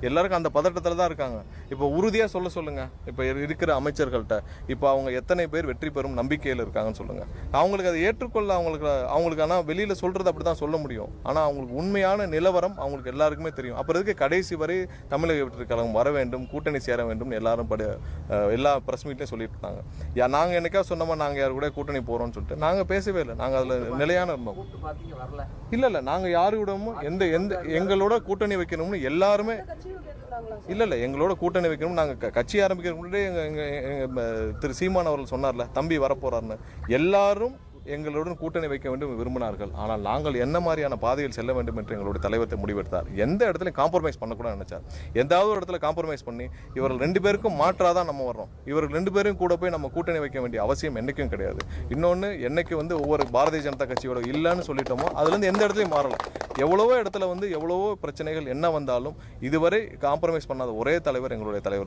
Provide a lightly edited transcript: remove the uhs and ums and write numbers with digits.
எல்லாருக்கும் அந்த பதட்டத்தில் தான் இருக்காங்க. இப்போ உறுதியாக சொல்லுங்கள், இப்போ இருக்கிற அமைச்சர்கள்ட்ட இப்போ அவங்க எத்தனை பேர் வெற்றி பெறும் நம்பிக்கையில் இருக்காங்கன்னு சொல்லுங்கள். அவங்களுக்கு அதை ஏற்றுக்கொள்ள அவங்களுக்கு ஆனால் வெளியில் சொல்கிறது அப்படி தான் சொல்ல முடியும். ஆனால் அவங்களுக்கு உண்மையான நிலவரம் அவங்களுக்கு எல்லாருக்குமே தெரியும். அப்புறம் இதுக்கு கடைசி வரை தமிழக வெற்றி கழகம் வர வேண்டும், கூட்டணி சேர வேண்டும் எல்லாரும் எல்லா பிரஸ் மீட்லையும் சொல்லிட்டு இருந்தாங்க. நாங்கள் என்னைக்கா சொன்னோமா நாங்கள் யாரு கூட கூட்டணி போகிறோம்னு சொல்லிட்டு நாங்கள் பேசவே இல்லை. நாங்கள் அதில் நிலையான இருந்தோம். இல்லை நாங்கள் யாருவிடமும் எங்களோட கூட்டணி வைக்கணும்னு எல்லாருமே இல்லை எங்களோட கூட்டணி வைக்கணும். நாங்கள் கட்சி ஆரம்பிக்கிற முன்னாடி திரு சீமான் அவர்கள் சொன்னார்ல தம்பி வரப்போறாருன்னு, எல்லாரும் எங்களுடன் கூட்டணி வைக்க வேண்டும் விரும்பினார்கள். ஆனால் நாங்கள் என்ன மாதிரியான பாதையில் செல்ல வேண்டும் என்று எங்களுடைய தலைவர் முடிவெடுத்தார். எந்த இடத்துலையும் காம்ப்ரமைஸ் பண்ணக்கூட நினைச்சார். எந்தாவது ஒரு இடத்துல காம்ப்ரமைஸ் பண்ணி இவர்கள் 2 பேருக்கும் மாற்றாதான் நம்ம வர்றோம், இவர்கள் 2 பேரும் கூட போய் நம்ம கூட்டணி வைக்க வேண்டிய அவசியம் என்னைக்கும் கிடையாது. இன்னொன்று, என்னைக்கு ஒவ்வொரு பாரதிய ஜனதா கட்சியோட இல்லைன்னு சொல்லிட்டோமோ அதுலேருந்து எந்த இடத்துலையும் மாறலாம். எவ்வளவோ இடத்துல எவ்வளவோ பிரச்சனைகள் என்ன வந்தாலும் இதுவரை காம்ப்ரமைஸ் பண்ணாத ஒரே தலைவர் எங்களுடைய தலைவர்.